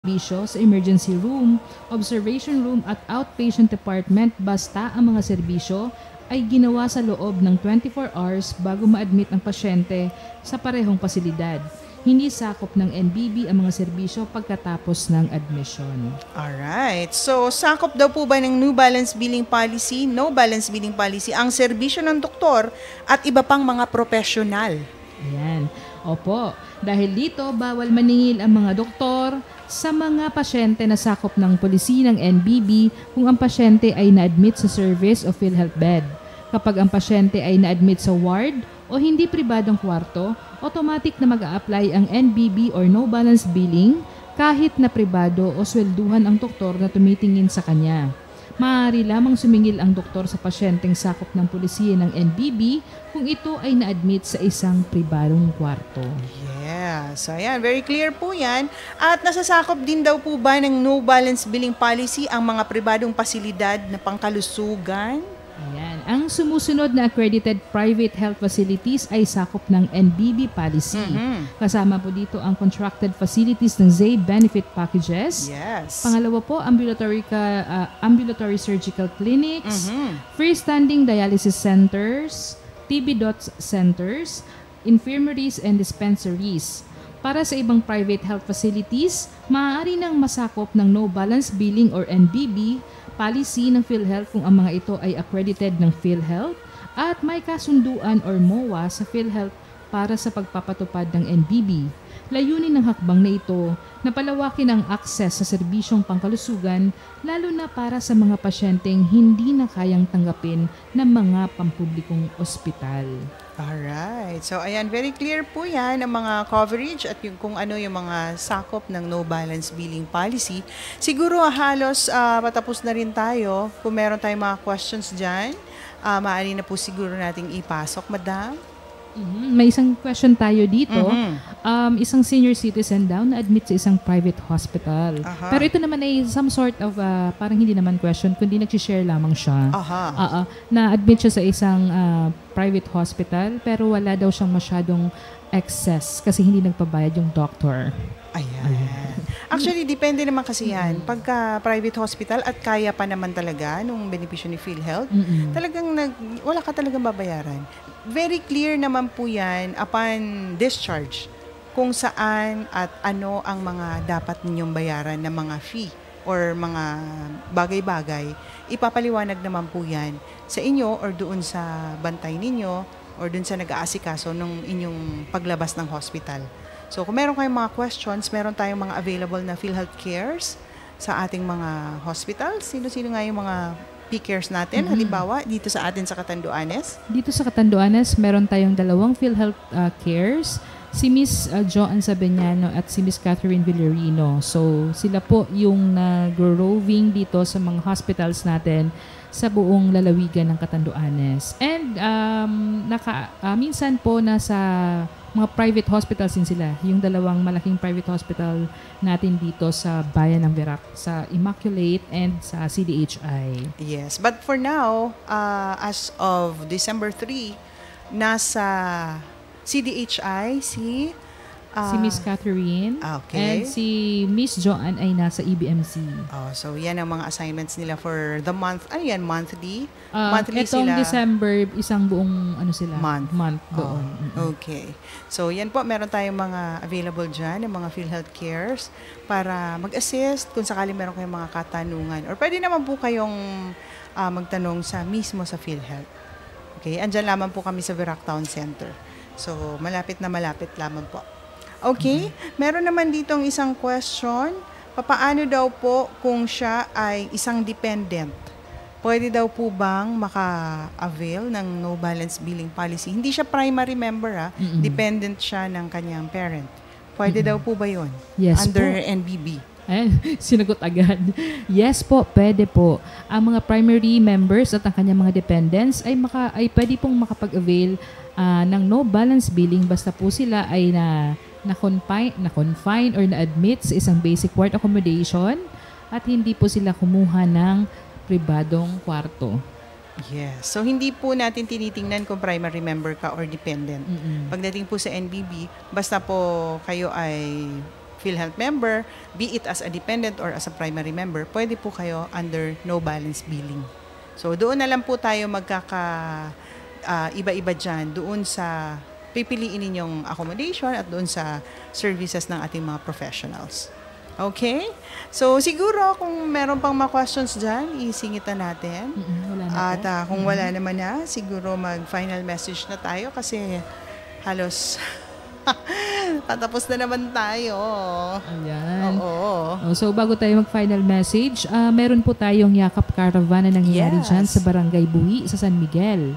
serbisyo sa emergency room, observation room at outpatient department basta ang mga serbisyo ay ginawa sa loob ng 24 hours bago ma-admit ang pasyente sa parehong pasilidad. Hindi sakop ng NBB ang mga serbisyo pagkatapos ng admission. Alright. So, sakop daw po ba ng New Balance Billing Policy, No Balance Billing Policy, ang serbisyo ng doktor at iba pang mga profesional? Ayan. Opo. Dahil dito, bawal maningil ang mga doktor sa mga pasyente na sakop ng polisi ng NBB kung ang pasyente ay na-admit sa service o PhilHealth bed. Kapag ang pasyente ay na-admit sa ward o hindi pribadong kwarto, automatic na mag-a-apply ang NBB or no balance billing kahit na pribado o swelduhan ang doktor na tumitingin sa kanya. Maaari lamang sumingil ang doktor sa pasyenteng sakop ng pulisiya ng NBB kung ito ay na-admit sa isang pribadong kwarto. Yeah. So, ayan. Very clear po yan. At nasasakop din daw po ba ng No Balance Billing Policy ang mga pribadong pasilidad na pangkalusugan? Ayan. Ang sumusunod na accredited private health facilities ay sakop ng NBB policy. Kasama po dito ang contracted facilities ng ZAY benefit packages. Yes. Pangalawa po, ambulatory surgical clinics, freestanding dialysis centers, TB dots centers, infirmaries and dispensaries. Para sa ibang private health facilities, maaari nang masakop ng no balance billing or NBB policy ng PhilHealth kung ang mga ito ay accredited ng PhilHealth at may kasunduan or MOA sa PhilHealth para sa pagpapatupad ng NBB. Layunin ng hakbang na ito na palawakin ang access sa serbisyong pangkalusugan lalo na para sa mga pasyenteng hindi na kayang tanggapin ng mga pampublikong ospital. Alright. So, ayan, very clear po yan ang mga coverage at yung kung ano yung mga sakop ng No Balance Billing Policy. Siguro halos patapos na rin tayo. Kung meron tayong mga questions dyan, maaari na po siguro nating ipasok, Madam. May isang question tayo dito. Isang senior citizen daw na-admit sa isang private hospital. Pero ito naman ay some sort of, parang hindi naman question, kundi nag-share lamang siya. Na-admit siya sa isang private hospital, pero wala daw siyang masyadong excess kasi hindi nagpabayad yung doctor. Ayan. Actually, depende naman kasi yan. Pagka private hospital at kaya pa naman talaga nung benepisyo ni PhilHealth, talagang wala ka talagang babayaran. Very clear naman po yan upon discharge kung saan at ano ang mga dapat ninyong bayaran na mga fee or mga bagay-bagay. Ipapaliwanag naman po yan sa inyo or doon sa bantay ninyo or doon sa nag-aasikaso ng inyong paglabas ng hospital. So, kung meron kayong mga questions, meron tayong mga available na PhilHealth Cares sa ating mga hospitals. Sino-sino nga yung mga P-Cares natin? Halimbawa, dito sa atin sa Catanduanes. Dito sa Catanduanes, meron tayong dalawang PhilHealth Cares. Si Miss Joan Sabeniano at si Miss Catherine Villarino. So, sila po yung nag-roving dito sa mga hospitals natin sa buong lalawigan ng Catanduanes. And minsan po nasa mga private hospitals din sila. Yung dalawang malaking private hospital natin dito sa bayan ng Verac, sa Immaculate and sa CDHI. Yes, but for now, as of December 3, nasa CDHI si Miss Catherine okay. and si Miss Joan ay nasa EBMC. So yan ang mga assignments nila for the month. Ano yan? Monthly? Monthly itong sila? December, isang buong month doon. Okay. So yan po, meron tayong mga available dyan, yung mga PhilHealth Cares para mag-assist kung sakali meron kayong mga katanungan. Or pwede naman po kayong magtanong mismo sa PhilHealth. Okay? Andyan lamang po kami sa Verac Town Center. So malapit na malapit lamang po. Okay, meron naman ditong isang question. Papaano daw po kung siya ay isang dependent? Pwede daw po bang maka-avail ng no balance billing policy? Hindi siya primary member, dependent siya ng kanyang parent. Pwede daw po ba yun? Yes under po. NBB? Sinagot agad. Yes po, pwede po. Ang mga primary members at ang kanyang mga dependents ay pwede pong makapag-avail ng no balance billing basta po sila ay na-confine or na-admit sa isang basic ward accommodation at hindi po sila kumuha ng pribadong kwarto. Yes. So, hindi po natin tinitingnan kung primary member ka or dependent. Pagdating po sa NBB, basta po kayo ay PhilHealth member, be it as a dependent or as a primary member, pwede po kayo under no balance billing. So doon na lang po tayo iba-iba dyan, doon sa pipiliin ninyong accommodation at doon sa services ng ating mga professionals. Okay? So, siguro kung meron pang mga questions dyan, isingitan natin. Wala na At kung wala naman na, siguro mag-final message na tayo kasi halos patapos na naman tayo. Ayan. Oo. So, bago tayo mag-final message, meron po tayong Yakap Caravan na nangyayari dyan sa Barangay Buhi sa San Miguel.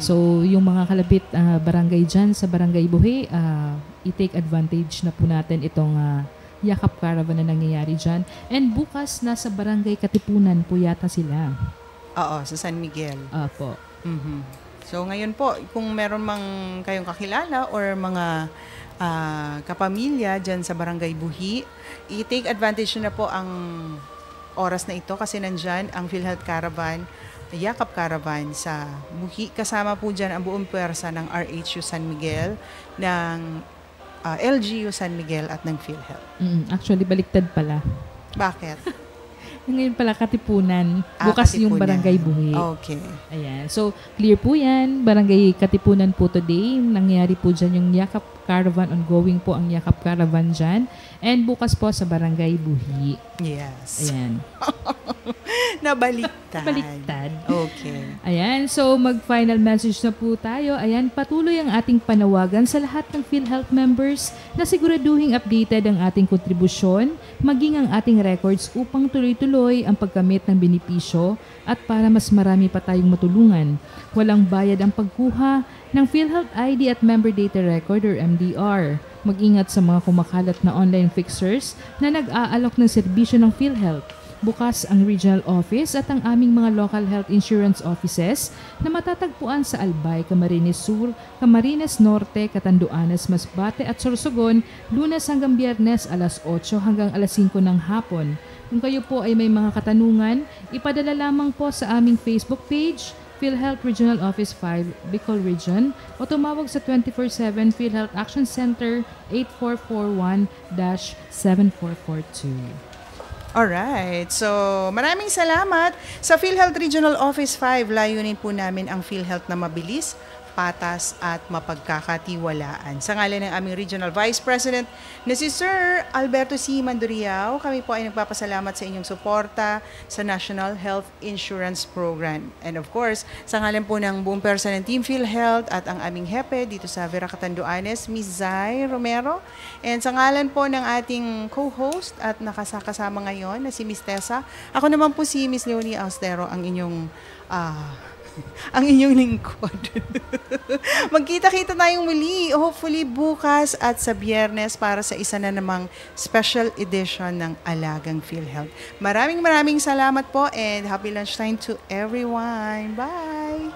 So, yung mga kalapit barangay dyan sa Barangay Buhi, i-take advantage na po natin itong Yakap Caravan na nangyayari dyan. And bukas, nasa Barangay Katipunan po yata sila. Oo, sa San Miguel. Opo. So, ngayon po, kung meron mang kayong kakilala or mga kapamilya dyan sa Barangay Buhi, i-take advantage na po ang oras na ito kasi nandyan ang PhilHealth Caravan, Yakap Caravan sa Buhi. Kasama po dyan ang buong puwersa ng RHU San Miguel, ng LGU San Miguel at ng PhilHealth. Actually, baliktad pala. Bakit? Ngayon pala, Katipunan. Bukas Katipunan. yung Barangay Buhi. Okay. Ayan. So, clear po yan. Barangay Katipunan po today. Nangyari po dyan yung Yakap Caravan. Ongoing po ang Yakap Caravan dyan. And bukas po sa Barangay Buhi. Yes. Ayan. Nabaliktad. Baliktad. Okay. Ayan. So, mag-final message na po tayo. Ayan. Patuloy ang ating panawagan sa lahat ng PhilHealth members na siguraduhing updated ang ating kontribusyon, maging ang ating records upang tuloy-tuloy ang pagkamit ng benepisyo at para mas marami pa tayong matulungan. Walang bayad ang pagkuha ng PhilHealth ID at Member Data Record or MDR. Mag-ingat sa mga kumakalat na online fixers na nag-aalok ng serbisyo ng PhilHealth. Bukas ang regional office at ang aming mga local health insurance offices na matatagpuan sa Albay, Camarines Sur, Camarines Norte, Catanduanes, Masbate at Sorsogon, Lunes hanggang Biyernes alas 8 hanggang alas 5 ng hapon. Kung kayo po ay may mga katanungan, ipadala lamang po sa aming Facebook page, PhilHealth Regional Office 5, Bicol Region, o tumawag sa 24/7 PhilHealth Action Center 8441-7442. Alright. So, maraming salamat. Sa PhilHealth Regional Office 5, layunin po namin ang PhilHealth na mabilis, patas at mapagkakatiwalaan. Sa ngalan ng aming Regional Vice President na si Sir Alberto C. Manduriao, kami po ay nagpapasalamat sa inyong suporta sa National Health Insurance Program. And of course, sa ngalan po ng buong personal ng Team PhilHealth at ang aming hepe dito sa Vera Catanduanes, Ms. Zai Romero. And sa ngalan po ng ating co-host at nakasakasama ngayon na si Ms. Tessa, ako naman po si Ms. Leonie Austero, ang inyong lingkod. Magkita-kita tayong muli, hopefully bukas at sa Biyernes para sa isa na namang special edition ng Alagang PhilHealth. Maraming salamat po and happy lunchtime to everyone. Bye!